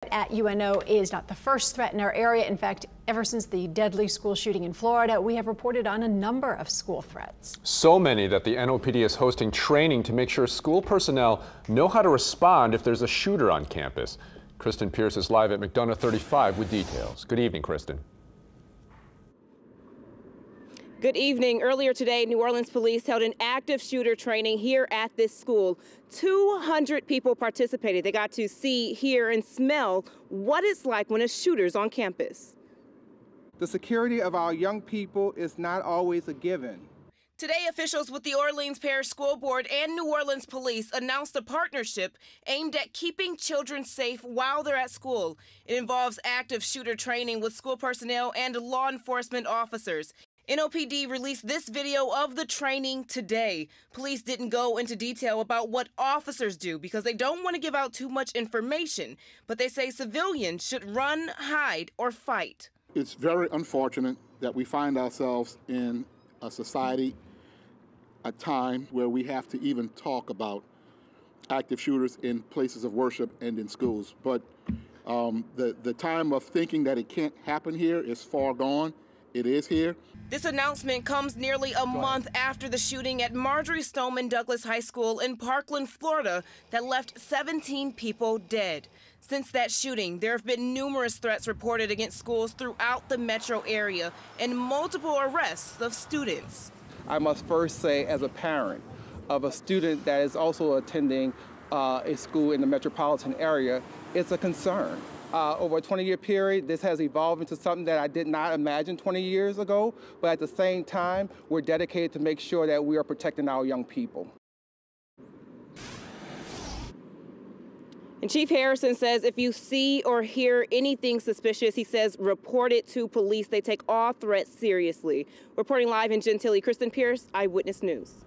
At UNO is not the first threat in our area. In fact, ever since the deadly school shooting in Florida, we have reported on a number of school threats. So many that the NOPD is hosting training to make sure school personnel know how to respond if there's a shooter on campus. Kristen Pierce is live at McDonough 35 with details. Good evening, Kristen. Good evening. Earlier today, New Orleans police held an active shooter training here at this school. 200 people participated. They got to see, hear, and smell what it's like when a shooter's on campus. The security of our young people is not always a given. Today, officials with the Orleans Parish School Board and New Orleans Police announced a partnership aimed at keeping children safe while they're at school. It involves active shooter training with school personnel and law enforcement officers. NOPD released this video of the training today. Police didn't go into detail about what officers do because they don't want to give out too much information, but they say civilians should run, hide, or fight. It's very unfortunate that we find ourselves in a society, a time where we have to even talk about active shooters in places of worship and in schools. But the time of thinking that it can't happen here is far gone. It is here. This announcement comes nearly a month after the shooting at Marjorie Stoneman Douglas High School in Parkland, Florida, that left 17 people dead. Since that shooting, there have been numerous threats reported against schools throughout the metro area and multiple arrests of students. I must first say, as a parent of a student that is also attending a school in the metropolitan area, it's a concern. Over a 20-year period, this has evolved into something that I did not imagine 20 years ago, but at the same time, we're dedicated to make sure that we are protecting our young people. And Chief Harrison says if you see or hear anything suspicious, he says report it to police. They take all threats seriously. Reporting live in Gentilly, Kristen Pierce, Eyewitness News.